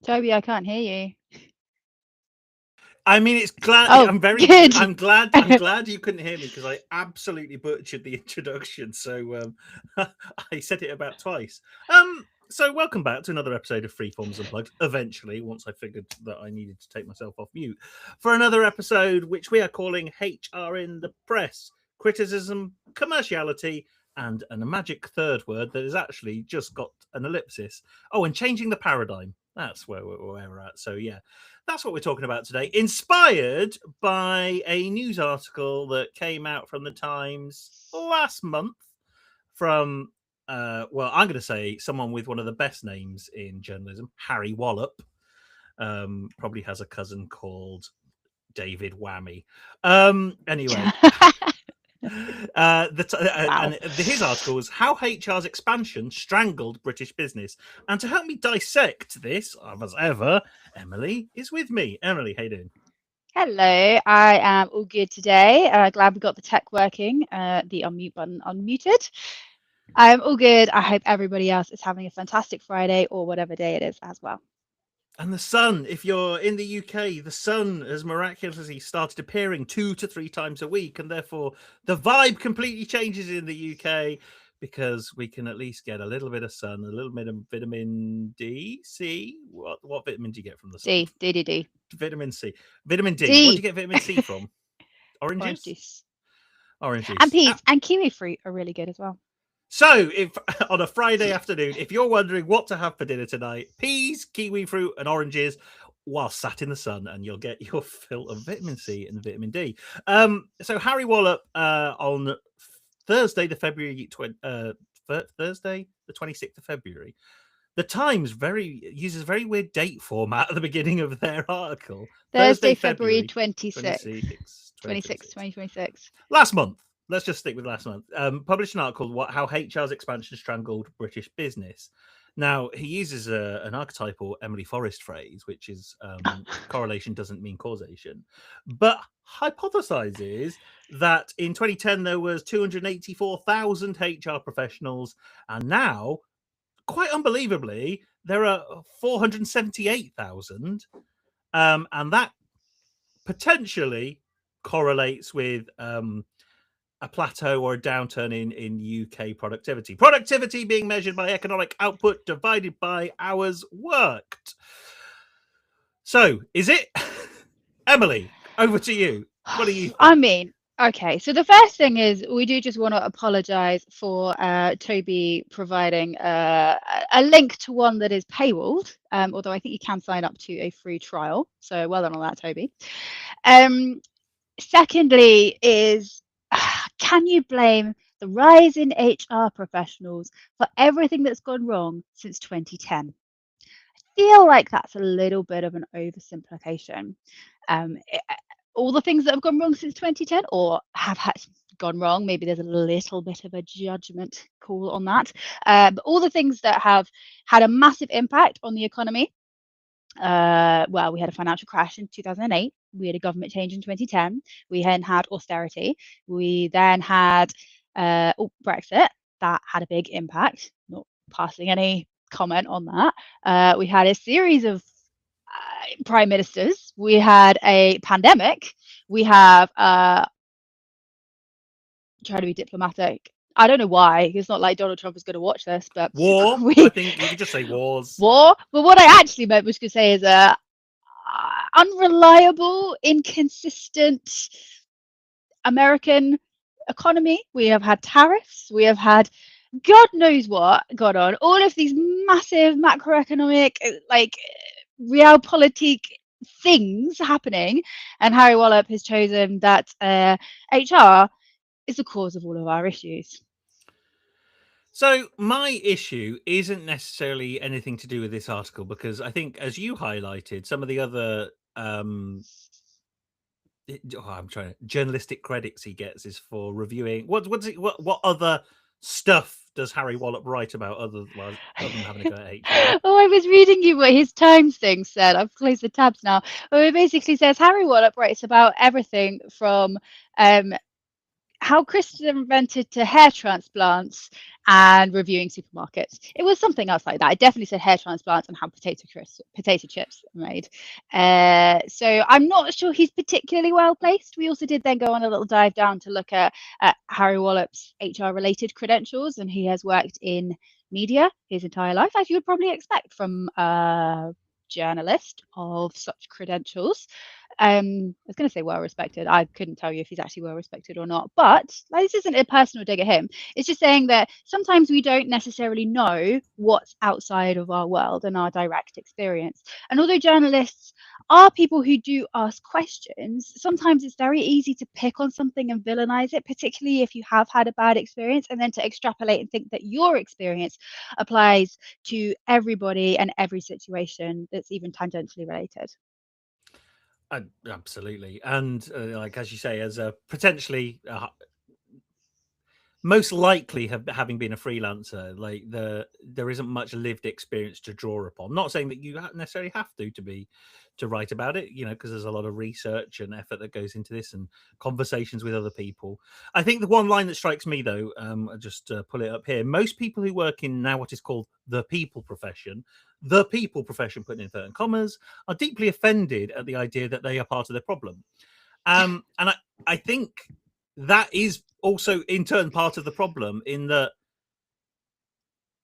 Toby, I can't hear you. I mean, it's glad. Oh, good. I'm glad you couldn't hear me because I absolutely butchered the introduction. So I said it about twice. So welcome back to another episode of Freeformers Unplugged. Eventually, once I figured that I needed to take myself off mute for another episode, which we are calling HR in the Press: Criticism, Commerciality, and a magic third word that has actually just got an ellipsis. Oh, and changing the paradigm. That's where we're at. So yeah. That's what we're talking about today, inspired by a news article that came out from the Times last month from, well, I'm going to say someone with one of the best names in journalism, Harry Wallop. Probably has a cousin called David Whammy. Anyway. Wow. And his article was How HR's Expansion Strangled British Business. And to help me dissect this, as ever, Emily is with me. Emily, how you doing? Hello, I am all good today. Glad we got the tech working, the unmute button unmuted. I'm all good. I hope everybody else is having a fantastic Friday or whatever day it is as well. And the sun, if you're in the UK, the sun has miraculously started appearing 2 to 3 times a week, and therefore the vibe completely changes in the UK because we can at least get a little bit of sun, a little bit of vitamin D, C. What vitamin do you get from the sun? D. Vitamin C, vitamin D. What do you D. get vitamin C from? Orange Oranges, juice. orange And juice. peas and kiwi fruit are really good as well. So, if on a Friday afternoon, if you're wondering what to have for dinner tonight, peas, kiwi fruit, and oranges, while sat in the sun, and you'll get your fill of vitamin C and vitamin D. So Harry Wallop on Thursday, the 26th of February. The Times uses very weird date format at the beginning of their article. Thursday, February 26th. 2026. Last month. Let's just stick with last month. Published an article How HR's Expansion Strangled British Business. Now, he uses an archetypal Emily Forrest phrase, which is correlation doesn't mean causation, but hypothesizes that in 2010 there was 284,000 HR professionals, and now, quite unbelievably, there are 478,000, and that potentially correlates with a plateau or a downturn in UK productivity. Productivity being measured by economic output divided by hours worked. So, is it? Emily, over to you. What do you think? I mean, okay, so the first thing is we do just want to apologise for Toby providing a link to one that is paywalled, although I think you can sign up to a free trial. So well done on that, Toby. Secondly is, can you blame the rise in HR professionals for everything that's gone wrong since 2010? I feel like that's a little bit of an oversimplification. All the things that have gone wrong since 2010 or have gone wrong, maybe there's a little bit of a judgment call on that, but all the things that have had a massive impact on the economy. Well, we had a financial crash in 2008. We had a government change in 2010. We then had austerity. We then had Brexit. That had a big impact. Not passing any comment on that. We had a series of prime ministers. We had a pandemic. We have trying to be diplomatic. I don't know why. It's not like Donald Trump is going to watch this, but war. I think you could just say wars. War. But what I actually meant was to say is unreliable, inconsistent American economy. We have had tariffs. We have had God knows what gone on. All of these massive macroeconomic, like realpolitik things happening, and Harry Wallop has chosen that HR is the cause of all of our issues. So my issue isn't necessarily anything to do with this article, because I think, as you highlighted, some of the other journalistic credits he gets is for reviewing what other stuff does Harry Wallop write about other than having a go at HR? Oh, I was reading you what his Times thing said. I've closed the tabs now. Well, it basically says Harry Wallop writes about everything from how Chris invented to hair transplants and reviewing supermarkets. It was something else like that. I definitely said hair transplants and how potato chips are made. So I'm not sure he's particularly well placed. We also did then go on a little dive down to look at Harry Wallop's HR related credentials, and he has worked in media his entire life, as you would probably expect from a journalist of such credentials. I was going to say well respected. I couldn't tell you if he's actually well respected or not. But like, this isn't a personal dig at him. It's just saying that sometimes we don't necessarily know what's outside of our world and our direct experience. And although journalists are people who do ask questions, sometimes it's very easy to pick on something and villainize it, particularly if you have had a bad experience, and then to extrapolate and think that your experience applies to everybody and every situation that's even tangentially related. Absolutely, and like as you say, as a potentially most likely having been a freelancer, like there isn't much lived experience to draw upon. Not saying that you necessarily have to write about it, because there's a lot of research and effort that goes into this and conversations with other people. I think the one line that strikes me though, I'll just pull it up here. Most people who work in now what is called the people profession, put in inverted commas, are deeply offended at the idea that they are part of the problem. And I think that is also in turn part of the problem, in that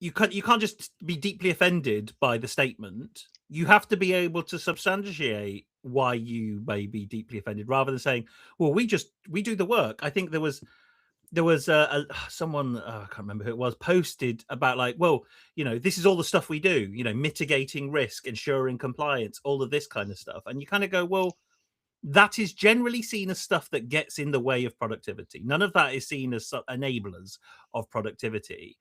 you can't just be deeply offended by the statement. You have to be able to substantiate why you may be deeply offended, rather than saying, well, we do the work. I think there was someone, I can't remember who it was, posted about like, well, this is all the stuff we do, mitigating risk, ensuring compliance, all of this kind of stuff. And you kind of go, well, that is generally seen as stuff that gets in the way of productivity. None of that is seen as enablers of productivity.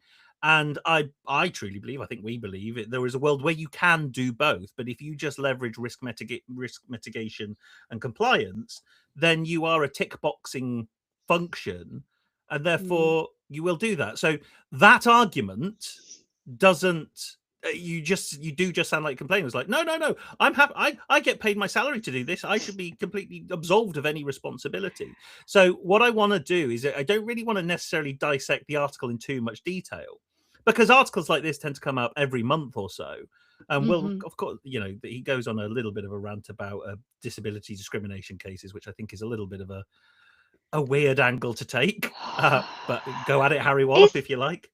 And I truly believe, I think we believe, there is a world where you can do both. But if you just leverage risk mitigation and compliance, then you are a tick boxing function, and Mm. therefore you will do that. So that argument doesn't, you do just sound like complainers. Like, no, I'm happy. I get paid my salary to do this. I should be completely absolved of any responsibility. So what I want to do is, I don't really want to necessarily dissect the article in too much detail, because articles like this tend to come out every month or so. And well, Mm-hmm. of course, he goes on a little bit of a rant about disability discrimination cases, which I think is a little bit of a weird angle to take. But go at it, Harry Wallop, Is if you like.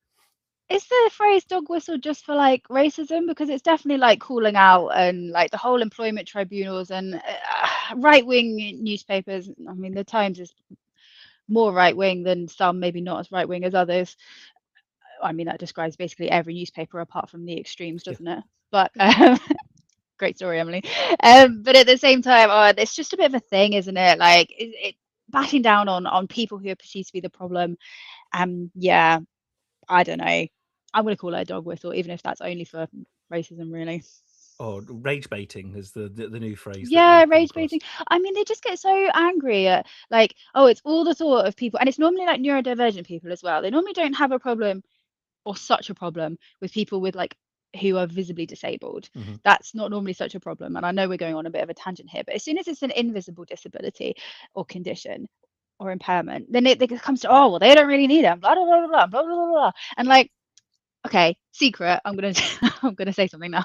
is the phrase dog whistle just for like racism? Because it's definitely like calling out and like the whole employment tribunals and right wing newspapers. I mean, the Times is more right wing than some, maybe not as right wing as others. I mean, that describes basically every newspaper apart from the extremes, Yeah. doesn't it? But great story, Emily. But at the same time, it's just a bit of a thing, isn't it? Like it bashing down on people who are perceived to be the problem. Yeah, I don't know. I'm going to call it a dog whistle, even if that's only for racism, really. Or rage baiting is the new phrase that Yeah, we've come rage across. baiting. I mean, they just get so angry at like, oh, it's all the thought of people, and it's normally like neurodivergent people as well. They normally don't have a problem or such a problem with people with like who are visibly disabled. Mm-hmm. That's not normally such a problem. And I know we're going on a bit of a tangent here, but as soon as it's an invisible disability or condition or impairment, then it comes to, oh, well, they don't really need them, blah, blah, blah, blah, blah, blah, blah, blah. And like, okay, secret, I'm gonna I'm gonna say something now.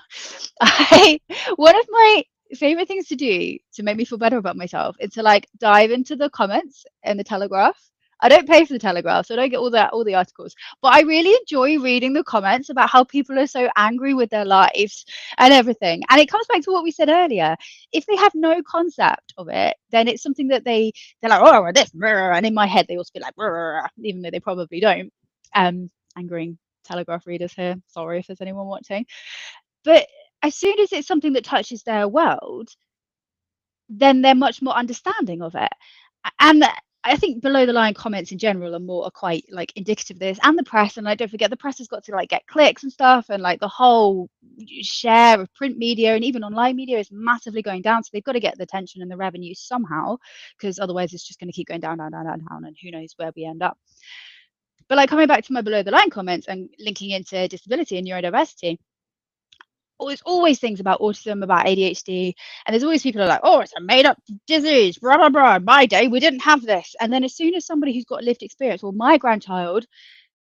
One of my favorite things to do to make me feel better about myself is to like dive into the comments in the Telegraph. I don't pay for the Telegraph, so I don't get all the articles. But I really enjoy reading the comments about how people are so angry with their lives and everything. And it comes back to what we said earlier. If they have no concept of it, then it's something that they're like, oh, this, and in my head they also be like, even though they probably don't. Angering Telegraph readers here. Sorry if there's anyone watching. But as soon as it's something that touches their world, then they're much more understanding of it. And I think below the line comments in general are quite like indicative of this, and the press. And like, don't forget, the press has got to like get clicks and stuff, and like the whole share of print media and even online media is massively going down. So they've got to get the attention and the revenue somehow, because otherwise it's just going to keep going down, down, down, down, down, and who knows where we end up. But like coming back to my below the line comments and linking into disability and neurodiversity, there's always things about autism, about ADHD, and there's always people who are like, oh, it's a made up disease, blah, blah, blah. In my day, we didn't have this. And then as soon as somebody who's got lived experience, well, my grandchild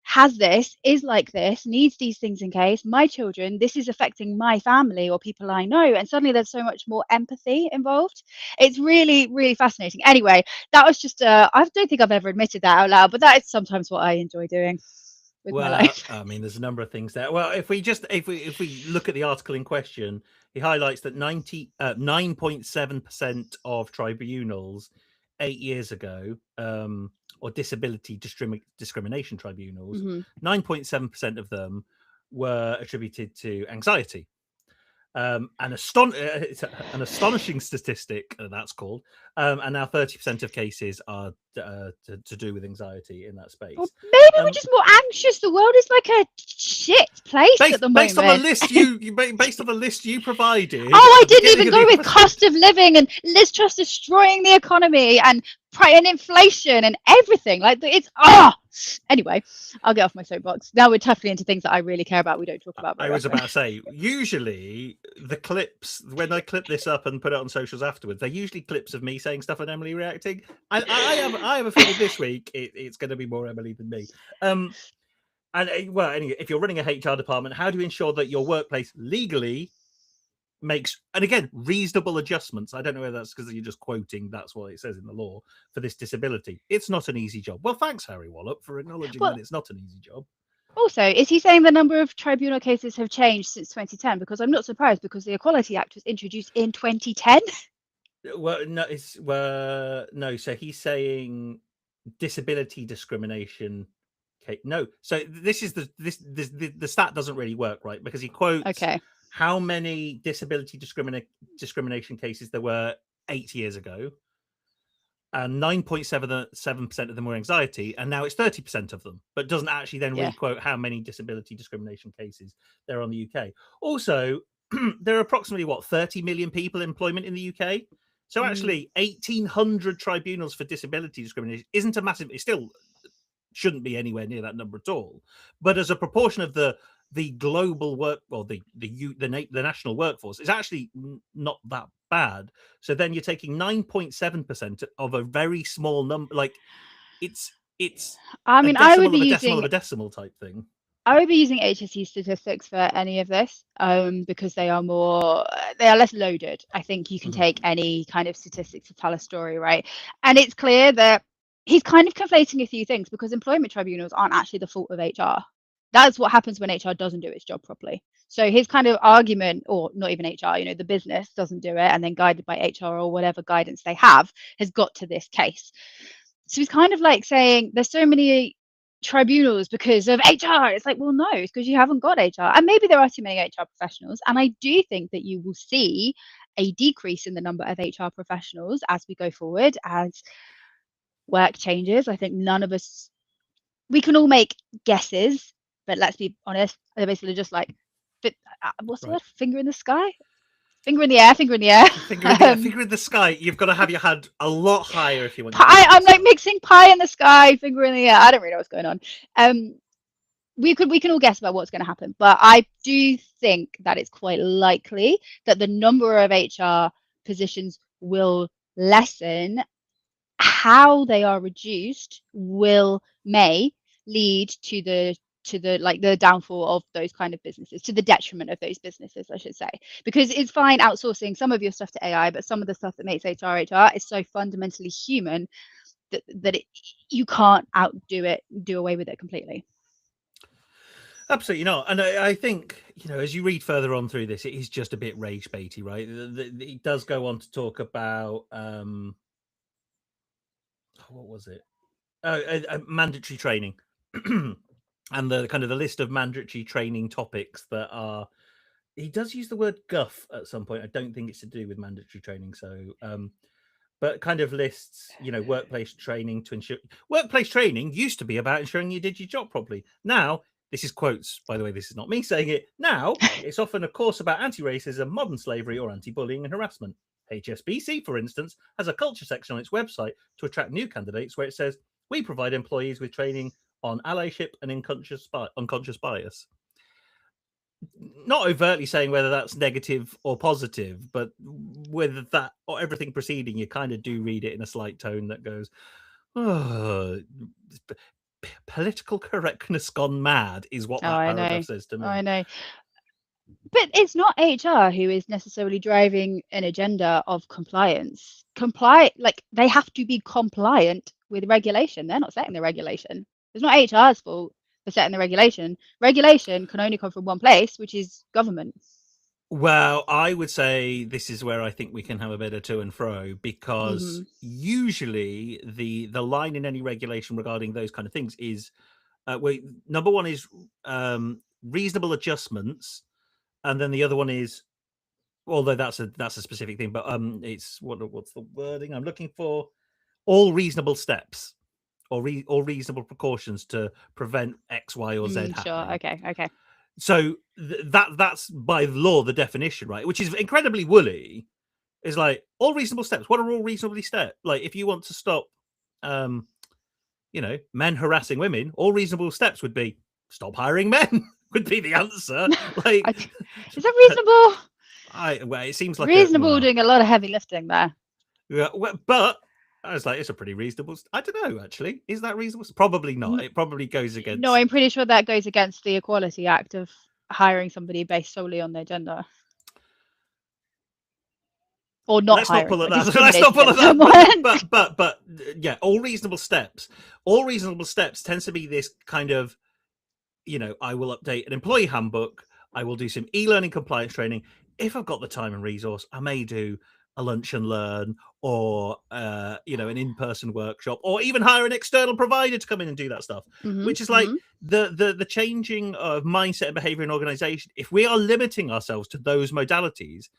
has this, is like this, needs these things in case, my children, this is affecting my family or people I know. And suddenly there's so much more empathy involved. It's really, really fascinating. Anyway, that was just, I don't think I've ever admitted that out loud, but that is sometimes what I enjoy doing with my Well, life. I mean, there's a number of things there. Well, if we look at the article in question, he highlights that 9.7% of tribunals 8 years ago, or disability discrimination tribunals, 9.7% of them were attributed to anxiety. An astonishing statistic, that's called, and now 30% of cases are to do with anxiety in that space. Well, maybe we're just more anxious. The world is like a shit place at the based on the moment. list based on the list you provided. Oh, I didn't even go with cost of living and Liz Truss destroying the economy and inflation and everything. Like it's Anyway, I'll get off my soapbox. Now we're definitely into things that I really care about. We don't talk about. I was about to say, usually the clips when I clip this up and put it on socials afterwards, they're usually clips of me saying stuff and Emily reacting. I have a feeling this week it's going to be more Emily than me. And well, anyway, if you're running a HR department, how do you ensure that your workplace legally makes, and again, reasonable adjustments? I don't know whether that's because you're just quoting, that's what it says in the law for this disability. It's not an easy job. Well, thanks, Harry Wallop, for acknowledging that it's not an easy job. Also, is he saying the number of tribunal cases have changed since 2010? Because I'm not surprised, because the Equality Act was introduced in 2010. Well, no. So he's saying disability discrimination. Okay, no. So this is the stat doesn't really work, right? Because he quotes how many disability discrimination cases there were 8 years ago, and 9.7% of them were anxiety, and now it's 30% of them, but doesn't actually then re-quote how many disability discrimination cases there are in the UK. Also, there are approximately 30 million people in employment in the UK. So actually, 1,800 tribunals for disability discrimination isn't a massive. It still shouldn't be anywhere near that number at all. But as a proportion of the global work, well, the national workforce, is actually not that bad. So then you're taking 9.7% of a very small number. Like it's I mean, I would be of a using decimal of a decimal type thing. I would be using HSE statistics for any of this, because they are less loaded. I think you can take any kind of statistics to tell a story, right? And it's clear that he's kind of conflating a few things, because employment tribunals aren't actually the fault of HR. That's what happens when HR doesn't do its job properly. So his kind of argument, or not even HR, the business doesn't do it, and then guided by HR or whatever guidance they have, has got to this case. So he's kind of like saying there's so many tribunals because of HR. It's like, well, no, it's because you haven't got HR. And maybe there are too many HR professionals. And I do think that you will see a decrease in the number of HR professionals as we go forward, as work changes. I think none of us, we can all make guesses, but let's be honest, they're basically just like, what's the word? Finger in the sky? Finger in the air, finger in the air. Finger in the sky. You've got to have your hand a lot higher if you want. I'm like mixing pie in the sky, finger in the air. I don't really know what's going on. We can all guess about what's going to happen, but I do think that it's quite likely that the number of HR positions will lessen. How they are reduced may lead to the downfall of those kind of businesses, to the detriment of those businesses, I should say. Because it's fine outsourcing some of your stuff to AI, but some of the stuff that makes HR is so fundamentally human that you can't do away with it completely. Absolutely not. And I think, as you read further on through this, it is just a bit rage baity, right? It does go on to talk about what was it? Mandatory training. And the kind of the list of mandatory training topics that are, he does use the word guff at some point. I don't think it's to do with mandatory training. So, but kind of lists, workplace training to ensure. Workplace training used to be about ensuring you did your job properly. Now, this is quotes, by the way, this is not me saying it. Now, it's often a course about anti-racism, modern slavery, or anti-bullying and harassment. HSBC, for instance, has a culture section on its website to attract new candidates where it says, we provide employees with training on allyship and unconscious bias. not overtly saying whether that's negative or positive, but with that or everything preceding, you kind of do read it in a slight tone that goes, "Oh, political correctness gone mad," is what Oh, that I paragraph know. says to I me. know. But it's not HR who is necessarily driving an agenda of compliance. Like they have to be compliant with regulation. They're not setting the regulation. It's not HR's fault for setting the regulation. Regulation can only come from one place, which is government. Well, I would say this is where I think we can have a bit of to and fro, because Hmm. usually the line in any regulation regarding those kind of things is, number one is reasonable adjustments, and then the other one is, although that's a specific thing, but it's what's the wording I'm looking for? All reasonable steps, or reasonable precautions to prevent X, Y, or Z Sure. happening. Okay. Okay. So that's by law the definition, right? Which is incredibly woolly. Is like, all reasonable steps. What are all reasonably steps? Like, if you want to stop, um, men harassing women, all reasonable steps would be stop hiring men. Would be the answer. Like, Is that reasonable? it seems like Reasonable doing a lot of heavy lifting there. yeah, but I was like, it's a pretty reasonable. I don't know, actually, is that reasonable? Probably not. It probably goes No, against. I'm pretty sure that goes against the Equality Act of hiring somebody based solely on their gender. Or not Let's not hiring pull at someone, that. Let's not discriminating pull at against that. someone. But yeah, all reasonable steps. All reasonable steps tends to be this kind of, I will update an employee handbook. I will do some e-learning compliance training. If I've got the time and resource, I may do a lunch and learn, or an in-person workshop, or even hire an external provider to come in and do that stuff. Hmm. Which is like Hmm. the changing of mindset and behavior in organization. If we are limiting ourselves to those modalities,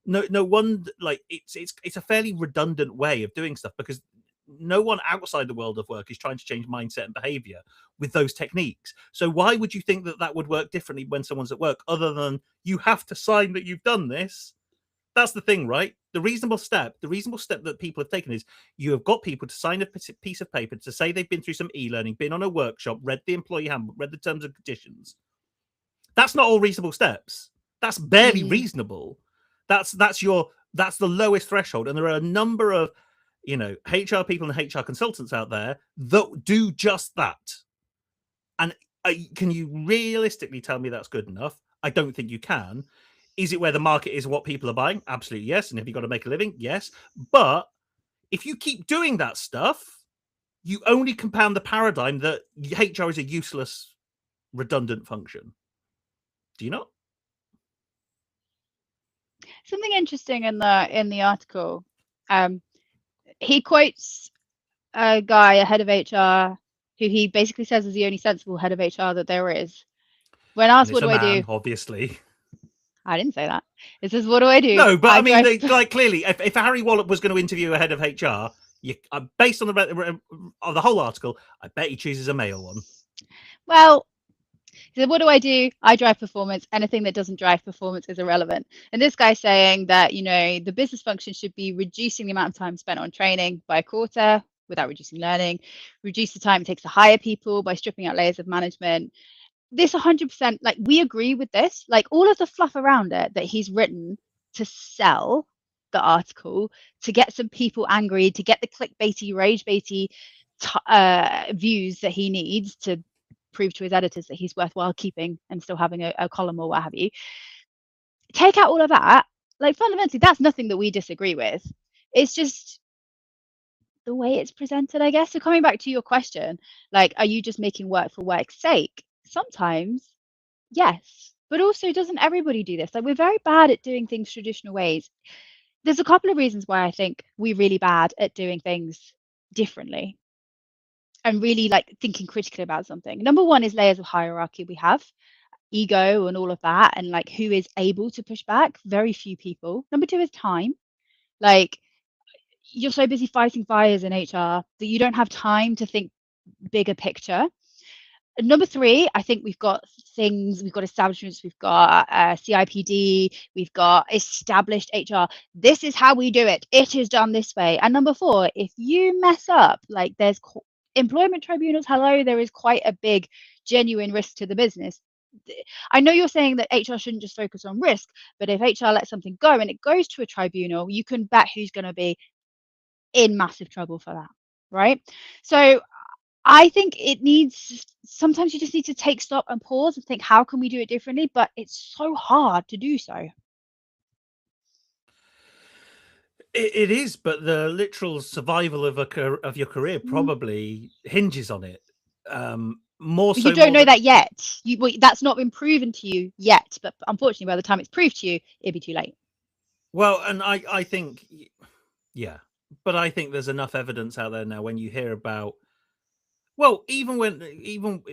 no one, like, it's a fairly redundant way of doing stuff, because no one outside the world of work is trying to change mindset and behavior with those techniques. So why would you think that that would work differently when someone's at work, other than you have to sign that you've done this? That's the thing, right? The reasonable step that people have taken is, you have got people to sign a piece of paper to say they've been through some e-learning, been on a workshop, read the employee handbook, read the terms and conditions. That's not all reasonable steps. That's barely Mm. reasonable. That's the lowest threshold, and there are a number of HR people and HR consultants out there that do just that. And can you realistically tell me that's good enough? I don't think you can. Is it where the market is, what people are buying? Absolutely yes. And have you got to make a living? Yes. But if you keep doing that stuff, you only compound the paradigm that HR is a useless, redundant function. Do you not? Something interesting in the article. Um, he quotes a guy, a head of HR, who he basically says is the only sensible head of HR that there is. When And asked, "What it's a do I do?" man, obviously. I didn't say that. It says, "What do I do?" No, but I I mean, drive. like, clearly, if Harry Wallop was going to interview a head of HR, based on the whole article, I bet he chooses a male one. Well, he said, "What do I do? I drive performance. Anything that doesn't drive performance is irrelevant." And this guy's saying that, the business function should be reducing the amount of time spent on training by a quarter without reducing learning, reduce the time it takes to hire people by stripping out layers of management. This 100%, like, we agree with this. Like, all of the fluff around it that he's written to sell the article, to get some people angry, to get the clickbaity, rage baity views that he needs to prove to his editors that he's worthwhile keeping and still having a column or what have you. Take out all of that. Like, fundamentally, that's nothing that we disagree with. It's just the way it's presented, I guess. So coming back to your question, like, are you just making work for work's sake? Sometimes, yes. But also, doesn't everybody do this? Like, we're very bad at doing things traditional ways. There's a couple of reasons why I think we're really bad at doing things differently and really, like, thinking critically about something. Number one is layers of hierarchy we have, ego and all of that, and like who is able to push back. Very few people. Number two is time. Like, you're so busy fighting fires in HR that you don't have time to think bigger picture. Number three, I think we've got establishments, we've got CIPD, we've got established HR. This is how we do it. It is done this way. And number four, if you mess up, like, there's employment tribunals, hello, there is quite a big genuine risk to the business. I know you're saying that HR shouldn't just focus on risk, but if HR lets something go and it goes to a tribunal, you can bet who's going to be in massive trouble for that, right? So I think it needs, sometimes you just need to take stock and pause and think, how can we do it differently? But it's so hard to do so. It is, but the literal survival of your career Mm. probably hinges on it. More But you so, don't more know than that yet. That's not been proven to you yet. But unfortunately, by the time it's proved to you, it'll be too late. well, and I think, yeah, but I think there's enough evidence out there now when you hear about, well, even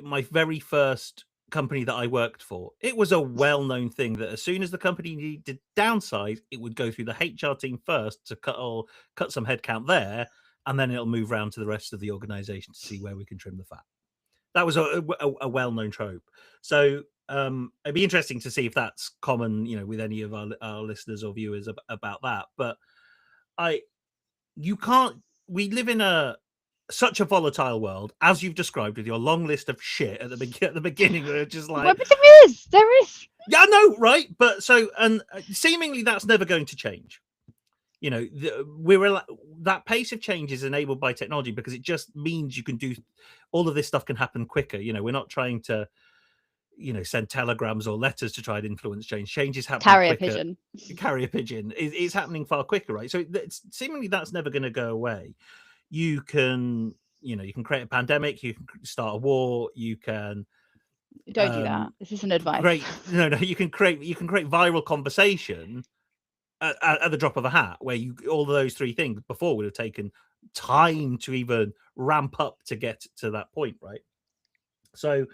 my very first company that I worked for, it was a well-known thing that as soon as the company needed to downsize, it would go through the HR team first to cut some headcount there, and then it'll move around to the rest of the organization to see where we can trim the fat. That was a well-known trope. So it'd be interesting to see if that's common, with any of our listeners or viewers about that. But you can't. We live in such a volatile world, as you've described with your long list of shit at the beginning. We're just Well, like, but there is. yeah, no, right? But and seemingly that's never going to change. That pace of change is enabled by technology because it just means you can do all of this stuff can happen quicker. We're not trying to send telegrams or letters to try and influence change. Change is happening Carrier quicker. pigeon. Carrier pigeon is happening far quicker, right? So seemingly that's never going to go away. You can create a pandemic, you can start a war, you can Don't do that. This isn't advice. you can create viral conversation at the drop of a hat, where all of those three things before would have taken time to even ramp up to get to that point, right? So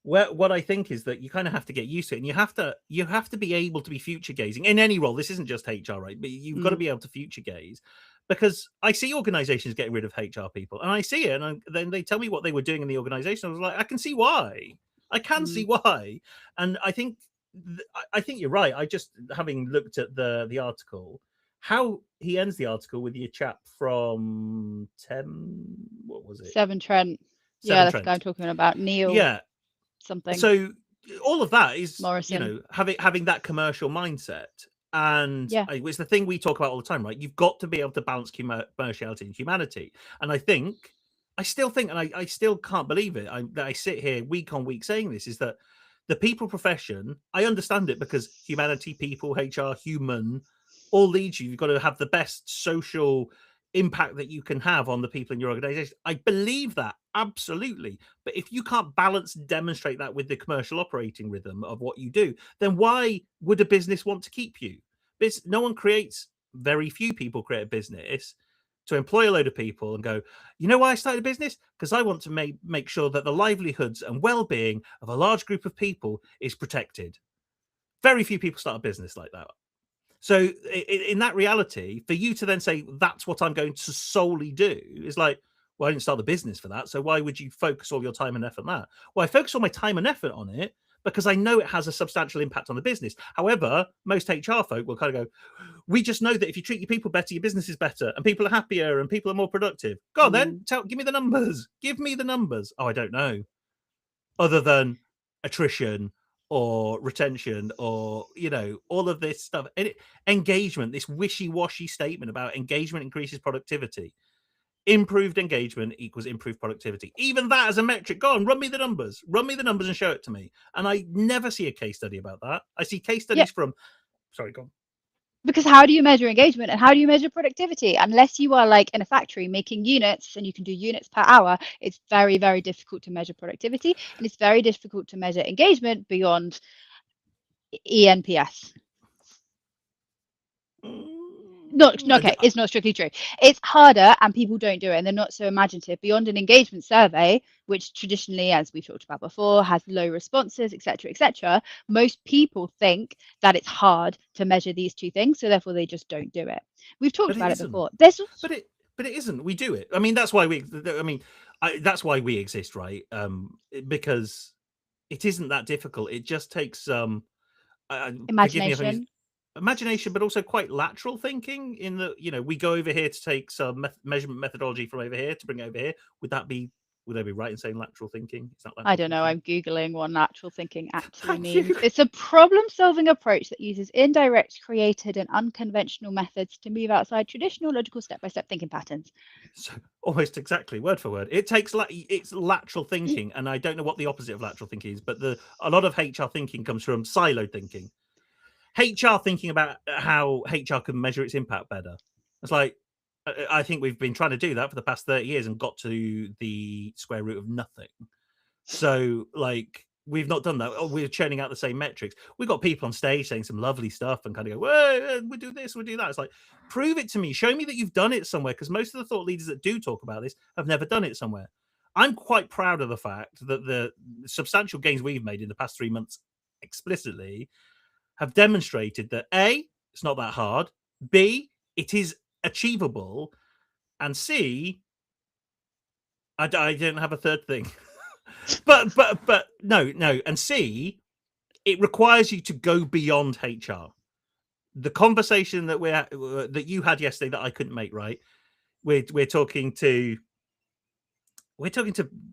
what I think is that you kind of have to get used to it, and you have to be able to be future gazing in any role. This isn't just HR, right? But you've got to be able to future gaze, because I see organizations getting rid of HR people, and I see it, and then they tell me what they were doing in the organization. I was like, I can see why. I can see why, and I think you're right. I just, having looked at the article, how he ends the article with your chap from what was it? Severn Trent. Severn Yeah, that's the Trent. guy I'm talking about. Neil. Yeah. Something. So all of that is, Morrison. having that commercial mindset. And yeah, it's the thing we talk about all the time, right? You've got to be able to balance commerciality and humanity. And I still think, and I still can't believe it, that I sit here week on week saying this, is that the people profession, I understand it because humanity, people, HR, human, all leads you. You've got to have the best social impact that you can have on the people in your organization. I believe that, absolutely. But if you can't balance and demonstrate that with the commercial operating rhythm of what you do, then why would a business want to keep you? No one creates, very few people create a business to employ a load of people and go, you know why I started a business? Because I want to make sure that the livelihoods and well-being of a large group of people is protected. Very few people start a business like that. So in that reality, for you to then say, that's what I'm going to solely do, is like, well, I didn't start the business for that. So why would you focus all your time and effort on that? Well, I focus all my time and effort on it because I know it has a substantial impact on the business. However, most HR folk will kind of go, we just know that if you treat your people better, your business is better and people are happier and people are more productive. Go on then, give me the numbers. Give me the numbers. Oh, I don't know. Other than attrition or retention or all of this stuff, and engagement, this wishy-washy statement about engagement increases productivity. Improved engagement equals improved productivity. Even that as a metric. Go on, run me the numbers and show it to me. And I never see a case study about that. I see case studies from, sorry, go on. Because how do you measure engagement and how do you measure productivity? Unless you are like in a factory making units and you can do units per hour, it's very, very difficult to measure productivity, and it's very difficult to measure engagement beyond ENPS. Okay, it's not strictly true. It's harder and people don't do it and they're not so imaginative. Beyond an engagement survey, which traditionally, as we've talked about before, has low responses, etc., most people think that it's hard to measure these two things, so therefore they just don't do it. We've talked about it before. But it isn't. We do it. I mean, that's why that's why we exist, right? Because it isn't that difficult. It just takes imagination. Imagination, but also quite lateral thinking, in that we go over here to take some measurement methodology from over here to bring it over here. Would that be Would I be right in saying lateral thinking? Is that I lateral don't know. thinking? I'm Googling what lateral thinking actually Thank means. you. It's a problem-solving approach that uses indirect, created, and unconventional methods to move outside traditional logical step-by-step thinking patterns. So almost exactly word for word. It takes it's lateral thinking, and I don't know what the opposite of lateral thinking is, but a lot of HR thinking comes from siloed thinking. HR thinking about how HR can measure its impact better. It's like I think we've been trying to do that for the past 30 years and got to the square root of nothing. So, like, we've not done that. Oh, we're churning out the same metrics. We've got people on stage saying some lovely stuff and kind of go, well, we do this, we do that. It's like, prove it to me. Show me that you've done it somewhere, because most of the thought leaders that do talk about this have never done it somewhere. I'm quite proud of the fact that the substantial gains we've made in the past 3 months explicitly have demonstrated that A, it's not that hard, B, it is achievable, and C, I don't have a third thing. but no, and C, it requires you to go beyond HR. The conversation that you had yesterday that I couldn't make, right? We're talking to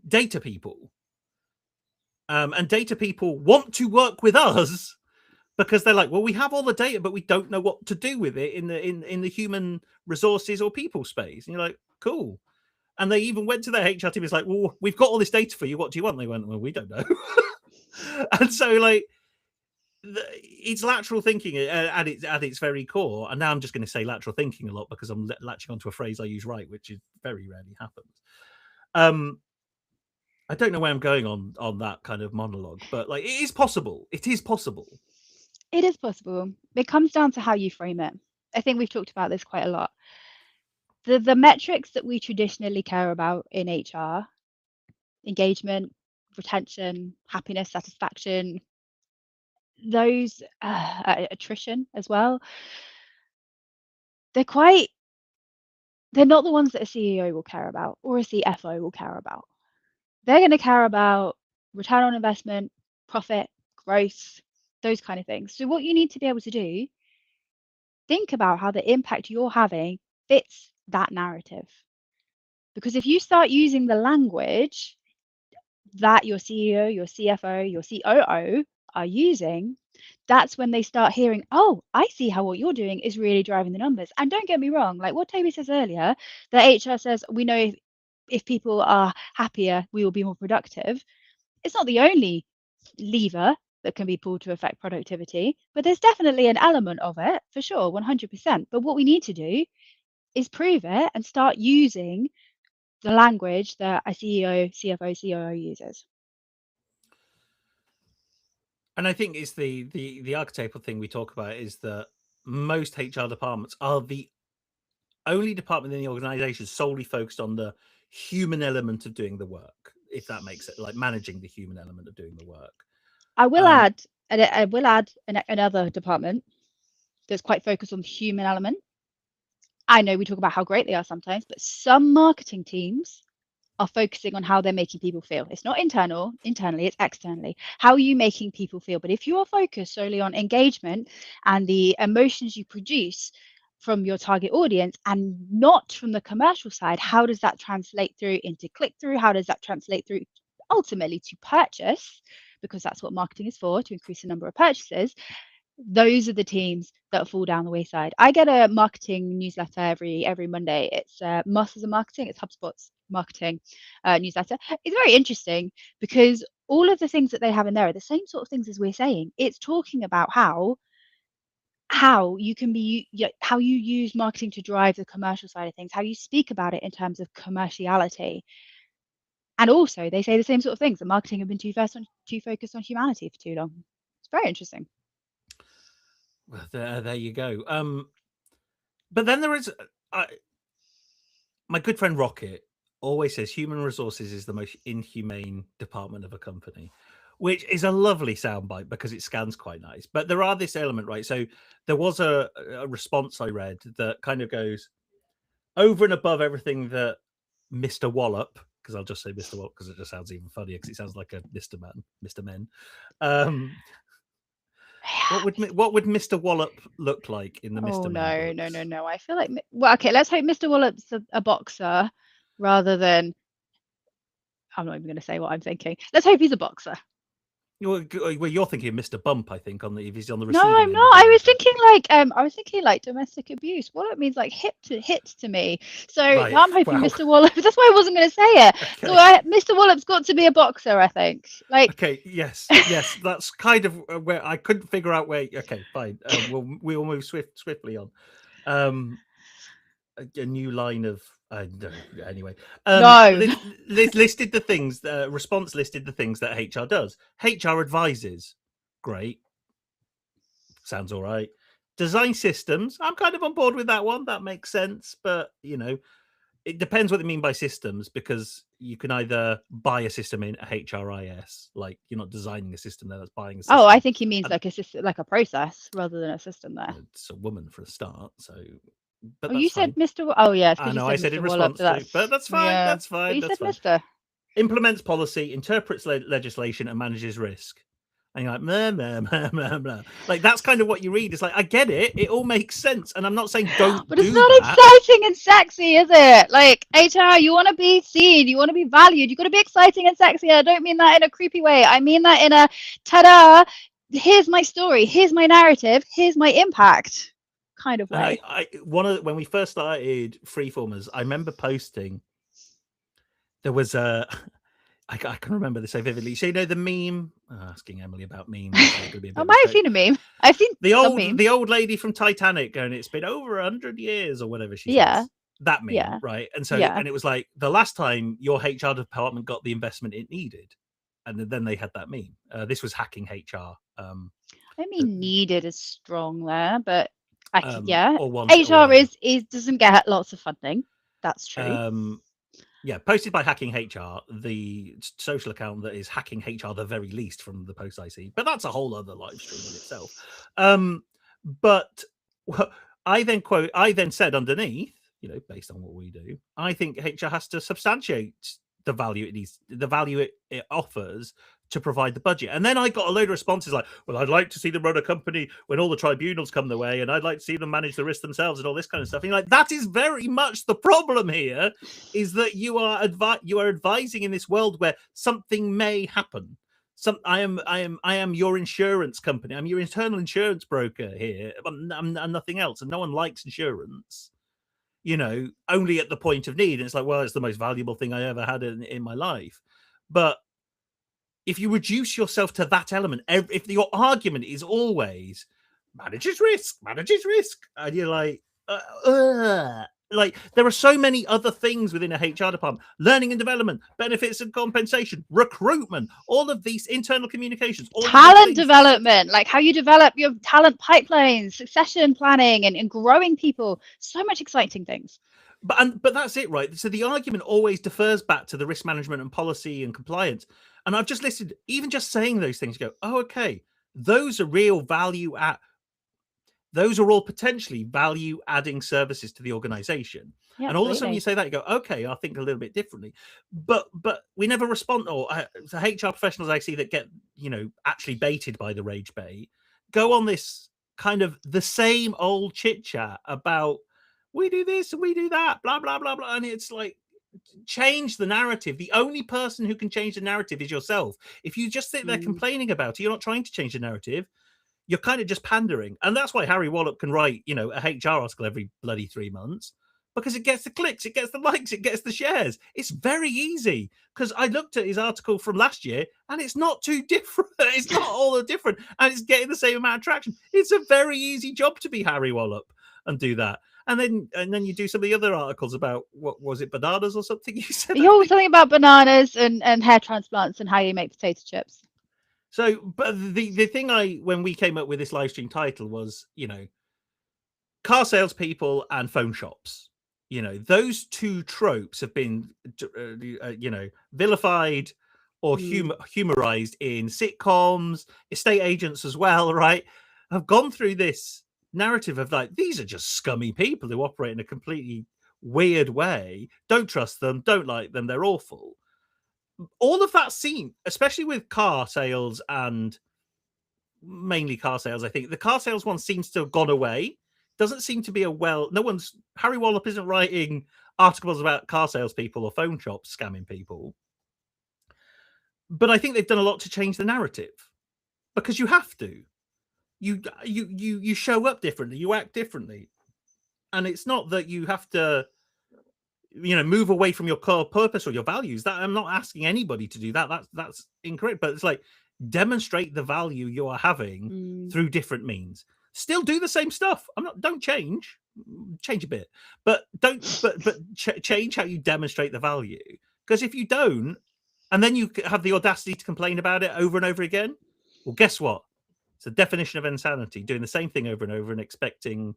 data people, and data people want to work with us because they're like, well, we have all the data, but we don't know what to do with it in the human resources or people space. And you're like, cool. And they even went to their HR team. It's like, well, we've got all this data for you. What do you want? And they went, well, we don't know. And so, like, it's lateral thinking at its very core. And now I'm just going to say lateral thinking a lot because I'm latching onto a phrase I use right, which is very rarely happens. I don't know where I'm going on that kind of monologue, but like, it is possible. It is possible. It is possible. It comes down to how you frame it. I think we've talked about this quite a lot. The metrics that we traditionally care about in HR, engagement, retention, happiness, satisfaction, those attrition as well, they're not the ones that a CEO will care about or a CFO will care about. They're going to care about return on investment, profit, growth, those kind of things. So what you need to be able to do, think about how the impact you're having fits that narrative. Because if you start using the language that your CEO, your CFO, your COO are using, that's when they start hearing, oh, I see how what you're doing is really driving the numbers. And don't get me wrong, like what Toby says earlier, that HR says, we know if people are happier, we will be more productive. It's not the only lever that can be pulled to affect productivity, but there's definitely an element of it for sure, 100%. But what we need to do is prove it and start using the language that a CEO, CFO, COO uses. And I think it's the archetypal thing we talk about is that most HR departments are the only department in the organization solely focused on the human element of doing the work, if that makes it, like managing the human element of doing the work. I will Um, add, and I will add another department that's quite focused on the human element. I know we talk about how great they are sometimes, but some marketing teams are focusing on how they're making people feel. It's not internally, it's externally. How are you making people feel? But if you are focused solely on engagement and the emotions you produce from your target audience and not from the commercial side, how does that translate through into click through? How does that translate through ultimately to purchase? Because that's what marketing is for, to increase the number of purchases. Those are the teams that fall down the wayside. I get a marketing newsletter every Monday. It's Masters of Marketing. It's HubSpot's marketing newsletter. It's very interesting because all of the things that they have in there are the same sort of things as we're saying. It's talking about how you can be how you use marketing to drive the commercial side of things, how you speak about it in terms of commerciality. And also they say the same sort of things, that marketing have been too focused on humanity for too long. It's very interesting. well, there you go. But then there is my good friend Rocket always says human resources is the most inhumane department of a company, which is a lovely soundbite because it scans quite nice. But there are this element, right? So there was a response I read that kind of goes over and above everything that Mr. Wallop, because I'll just say Mr. Wallop because it just sounds even funnier because it sounds like a Mr. Man, Mr. Men. What would Mr. Wallop look like in the Oh Mr. Men no, no, books? no, no. I feel like well, okay, let's hope Mr. Wallop's a boxer rather than I'm not even going to say what I'm thinking. Let's hope he's a boxer. Well, you're thinking of Mr. Bump, I think, if he's on the No, receiving I'm end. not. I was thinking like domestic abuse. Wallop means like hits to me. So Right. I'm hoping Wow. Mr. Wallop. That's why I wasn't going to say it. Okay. So Mr. Wallop's got to be a boxer, I think. Like. Okay. Yes. That's kind of where I couldn't figure out where. Okay. Fine. We'll move swiftly on. A new line of anyway. No. Listed the things. Response listed the things that HR does. HR advises. Great. Sounds all right. Design systems. I'm kind of on board with that one. That makes sense. But it depends what they mean by systems, because you can either buy a system in a HRIS, like you're not designing a system there, that's buying a system. Oh, I think he means like a system, like a process rather than a system there. It's a woman for a start, so. But you said Mr. Oh, yeah, I know. I said in Wallop, response to, but that's fine. Yeah. That's fine. But you that's said fine. Mr. Implements policy, interprets legislation, and manages risk. And you're like, blah, blah, blah, blah, blah. Like, that's kind of what you read. It's like, I get it. It all makes sense. And I'm not saying don't But do it's not that. exciting and sexy, is it? Like, HR, you want to be seen. You want to be valued. You got to be exciting and sexy. I don't mean that in a creepy way. I mean that in a, ta-da, here's my story. Here's my narrative. Here's my impact kind of way. When we first started Freeformers, I remember posting, there was a... I can remember this so vividly. So the meme. Asking Emily about memes. I might have seen a meme. I've seen the old lady from Titanic going, "It's been over 100 years" or whatever she says. That meme, right? And so, and it was like the last time your HR department got the investment it needed, and then they had that meme. This was hacking HR. I mean, needed is strong there, but HR doesn't get lots of funding. That's true. Yeah, posted by Hacking HR, the social account that is hacking HR the very least from the posts I see. But that's a whole other live stream in itself. But I then said underneath, based on what we do, I think HR has to substantiate the value it offers to provide the budget. And then I got a load of responses like, well, I'd like to see them run a company when all the tribunals come their way, and I'd like to see them manage the risk themselves and all this kind of stuff. And like, that is very much the problem here, is that you are advising in this world where something may happen. I am your insurance company. I'm your internal insurance broker here. I'm nothing else, and no one likes insurance. Only at the point of need. And it's like, well, it's the most valuable thing I ever had in my life. But if you reduce yourself to that element, if your argument is always manages risk, and you're like, like, there are so many other things within a HR department: learning and development, benefits and compensation, recruitment, all of these internal communications, talent development, like how you develop your talent pipelines, succession planning, and growing people. So much exciting things. But that's it, right? So the argument always defers back to the risk management and policy and compliance. And I've just listed, even just saying those things, you go, oh, okay, those are real value at. Those are all potentially value-adding services to the organization. Yeah, and all of a sudden you say that, you go, okay, I think a little bit differently. But we never respond. Or the HR professionals I see that get, actually baited by the rage bait, go on this kind of the same old chit-chat about, we do this and we do that, blah, blah, blah, blah. And it's like, change the narrative. The only person who can change the narrative is yourself. If you just sit there complaining about it, you're not trying to change the narrative. You're kind of just pandering. And that's why Harry Wallop can write, a HR article every bloody 3 months, because it gets the clicks, it gets the likes, it gets the shares. It's very easy, because I looked at his article from last year and it's not too different. It's not all that different, and it's getting the same amount of traction. It's a very easy job to be Harry Wallop and do that. And then you do some of the other articles about, what was it, bananas or something? You said something about bananas and hair transplants and how you make potato chips. So, but the thing when we came up with this live stream title was, car salespeople and phone shops. Those two tropes have been, vilified or humorized in sitcoms, estate agents as well, right? Have gone through this narrative of like, these are just scummy people who operate in a completely weird way. Don't trust them. Don't like them. They're awful. All of that scene, especially with car sales and mainly car sales, I think the car sales one seems to have gone away. Doesn't seem to be Harry Wallop isn't writing articles about car salespeople or phone shops scamming people. but I think they've done a lot to change the narrative because you have to. You show up differently, you act differently, and it's not that you have to move away from your core purpose or your values. That I'm not asking anybody to do that. That's incorrect. But it's like demonstrate the value you are having through different means. Still do the same stuff. Don't change a bit, but change how you demonstrate the value. Because if you don't, and then you have the audacity to complain about it over and over again, well, guess what? It's the definition of insanity: doing the same thing over and over and expecting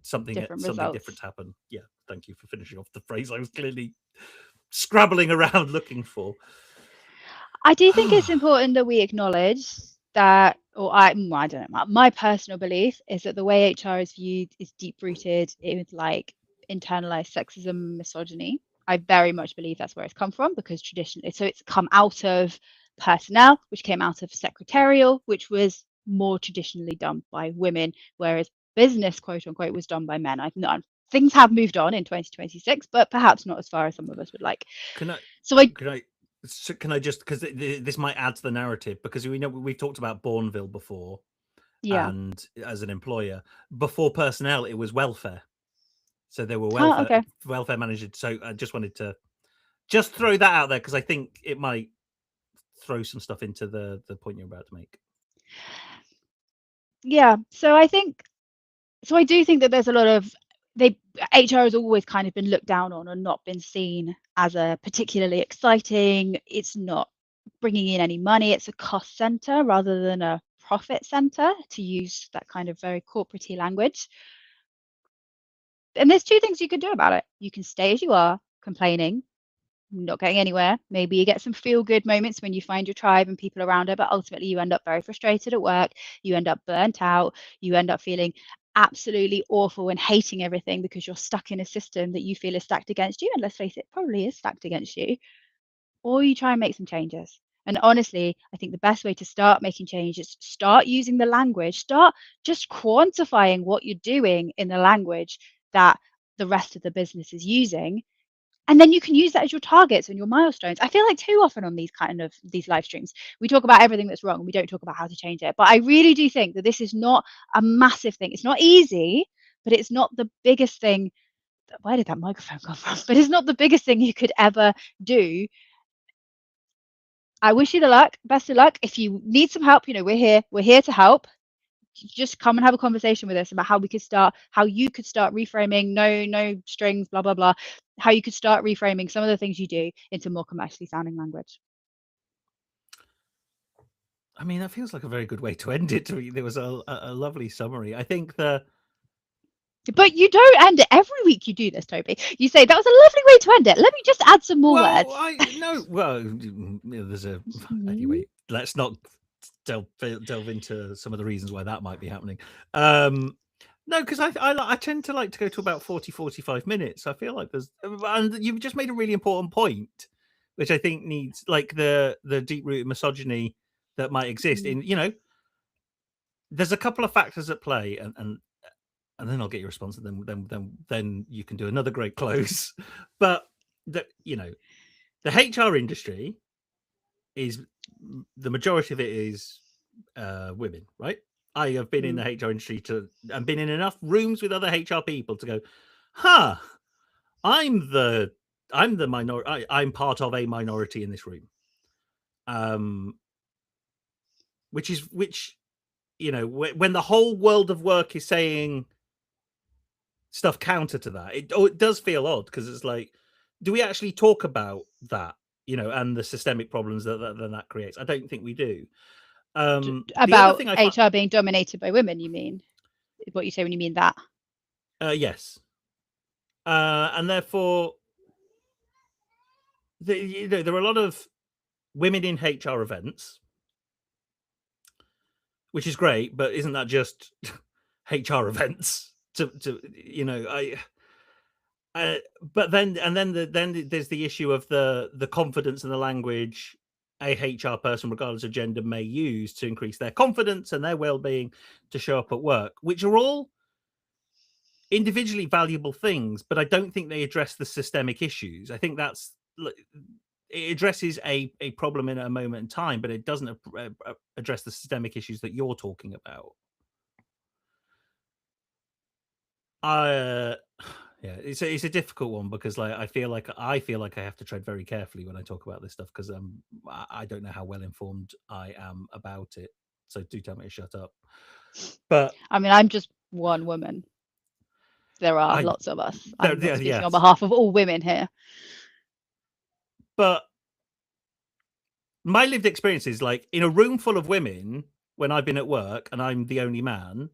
something different different results. to happen. Yeah, thank you for finishing off the phrase I was clearly scrabbling around looking for. I do think it's important that we acknowledge that, or I don't know, my personal belief is that the way HR is viewed is deep rooted in like internalized sexism, misogyny. I very much believe that's where it's come from because traditionally, so it's come out of personnel, which came out of secretarial, which was more traditionally done by women, whereas business, quote unquote, was done by men. I've not, things have moved on in 2026, but perhaps not as far as some of us would like. Can I just, because this might add to the narrative, because we know we've talked about Bourneville before, yeah. and as an employer, before personnel, it was welfare. So there were Oh, okay. welfare managers. So I just wanted to just throw that out there because I think it might throw some stuff into the point you're about to make. Yeah. So I do think that there's a lot of HR has always kind of been looked down on and not been seen as a particularly exciting. It's not bringing in any money. It's a cost center rather than a profit center, to use that kind of very corporate-y language. And there's two things you can do about it. You can stay as you are, complaining, not going anywhere. Maybe you get some feel good moments when you find your tribe and people around it, but ultimately you end up very frustrated at work. You end up burnt out. You end up feeling absolutely awful and hating everything because you're stuck in a system that you feel is stacked against you. And let's face it, probably is stacked against you. Or you try and make some changes. And honestly, I think the best way to start making changes, start using the language, start just quantifying what you're doing in the language that the rest of the business is using, and then you can use that as your targets and your milestones. I feel like too often on these live streams, we talk about everything that's wrong and we don't talk about how to change it. But I really do think that this is not a massive thing. It's not easy, but it's not the biggest thing. Where did that microphone come from? But it's not the biggest thing you could ever do. I wish you the luck, best of luck. If you need some help, we're here. We're here to help. Just come and have a conversation with us about how you could start reframing, no strings, blah, blah, blah, how you could start reframing some of the things you do into more commercially sounding language. I mean, that feels like a very good way to end it. There was a lovely summary. I think But you don't end it every week. You do this, Toby. You say that was a lovely way to end it. Let me just add some more words. There's a anyway. Let's not delve into some of the reasons why that might be happening. No, because I tend to like to go to about 45 minutes. I feel like and you've just made a really important point, which I think needs, like, the deep-rooted misogyny that might exist in, there's a couple of factors at play, and then I'll get your response, and then you can do another great close. But the HR industry is, the majority of it is women, right? I have been in the HR industry and been in enough rooms with other HR people to go, I'm the minority. I'm part of a minority in this room. Which when the whole world of work is saying stuff counter to that, it does feel odd, because it's like, do we actually talk about that, and the systemic problems that creates? I don't think we do. The other About thing I find, HR being dominated by women, you mean? What you say when you mean that? yes, and therefore, there are a lot of women in HR events, which is great, but isn't that just HR events? But then there's the issue of the confidence and the language a HR person, regardless of gender, may use to increase their confidence and their well-being to show up at work, which are all individually valuable things, but I don't think they address the systemic issues. I think that's it addresses a problem in a moment in time, but it doesn't address the systemic issues that you're talking about. Yeah, it's a difficult one because like I feel like I have to tread very carefully when I talk about this stuff because I don't know how well informed I am about it. So do tell me to shut up. But I mean, I'm just one woman. There are I lots of us. there, I'm not yeah, speaking on yes, behalf of all women here. but my lived experience is like in a room full of women when I've been at work and I'm the only man,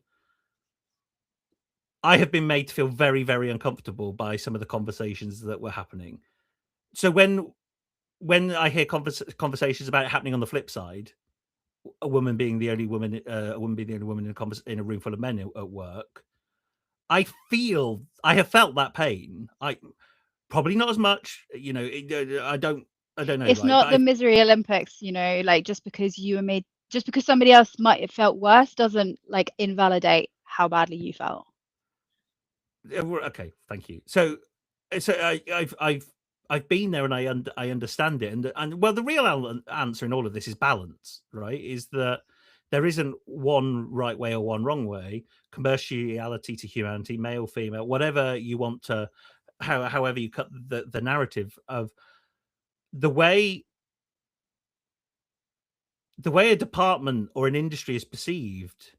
I have been made to feel very, very uncomfortable by some of the conversations that were happening. So when I hear conversations about it happening on the flip side, a woman being the only woman, in a room full of men at work, I have felt that pain. I probably not as much, I don't know, It's right? not the But misery Olympics, like just because just because somebody else might have felt worse doesn't like invalidate how badly you felt. okay, thank you. So I've been there and I understand it, and well, the real answer in all of this is balance, right? Is that there isn't one right way or one wrong way. Commerciality to humanity, male, female, whatever you want to, however you cut the narrative of the way a department or an industry is perceived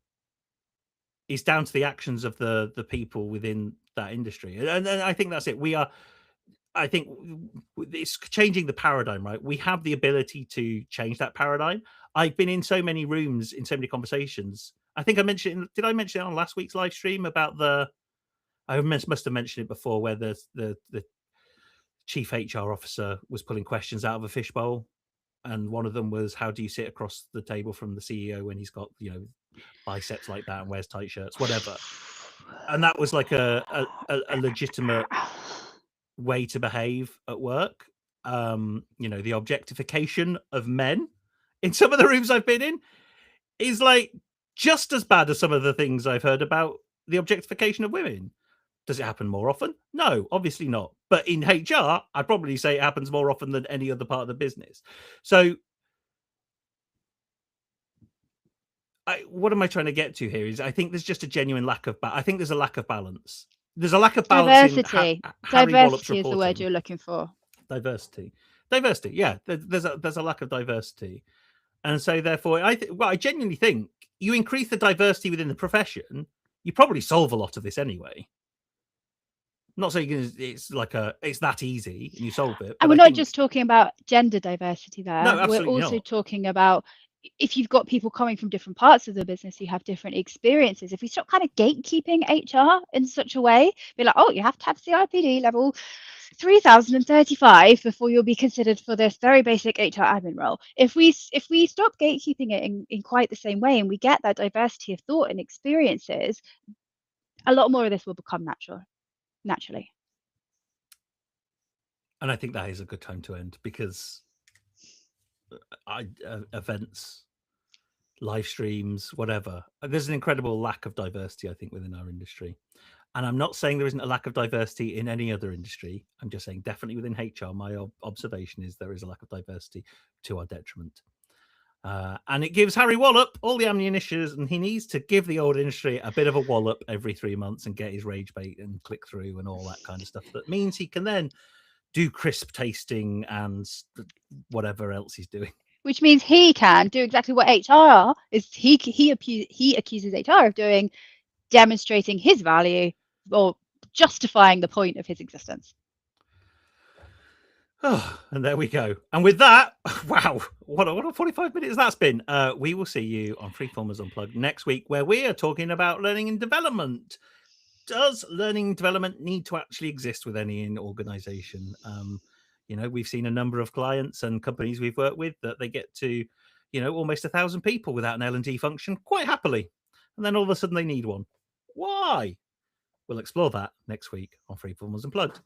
is down to the actions of the people within that industry, and I think that's it. I think it's changing the paradigm, right? We have the ability to change that paradigm. I've been in so many rooms, in so many conversations. I think I mentioned, did I mention it on last week's live stream about I must have mentioned it before, where the chief HR officer was pulling questions out of a fishbowl. And one of them was, how do you sit across the table from the CEO when he's got, biceps like that and wears tight shirts, whatever. And that was like a legitimate way to behave at work. The objectification of men in some of the rooms I've been in is like just as bad as some of the things I've heard about the objectification of women. Does it happen more often? No, obviously not. But in HR, I'd probably say it happens more often than any other part of the business. So what am I trying to get to here is I think there's just a genuine lack of I think there's a lack of balance. There's a lack of balance in Harry Wallop's Diversity is the word reporting. you're looking for. Diversity. Yeah. There's a lack of diversity. And so therefore, I genuinely think you increase the diversity within the profession, you probably solve a lot of this anyway. I'm not saying it's that easy and you solve it. And we're not just talking about gender diversity there. No, we're absolutely also not. talking about if you've got people coming from different parts of the business, you have different experiences. If we stop kind of gatekeeping HR in such a way, be like, oh, you have to have CIPD level 3035 before you'll be considered for this very basic HR admin role. If we stop gatekeeping it in quite the same way and we get that diversity of thought and experiences, a lot more of this will become naturally. And I think that is a good time to end because events, live streams, whatever, there's an incredible lack of diversity, I think, within our industry. And I'm not saying there isn't a lack of diversity in any other industry. I'm just saying definitely within HR, my observation is there is a lack of diversity to our detriment. And it gives Harry Wallop all the ammunition, and he needs to give the old industry a bit of a wallop every 3 months and get his rage bait and click through and all that kind of stuff. That means he can then do crisp tasting and whatever else he's doing. Which means he can do exactly what HR is. He accuses HR of doing, demonstrating his value or justifying the point of his existence. Oh, and there we go. And with that, wow, what a 45 minutes that's been. We will see you on Freeformers Unplugged next week, where we are talking about learning and development. Does learning and development need to actually exist with any organization? We've seen a number of clients and companies we've worked with that they get to, almost 1,000 people without an L&D function quite happily. And then all of a sudden they need one. Why? We'll explore that next week on Freeformers Unplugged.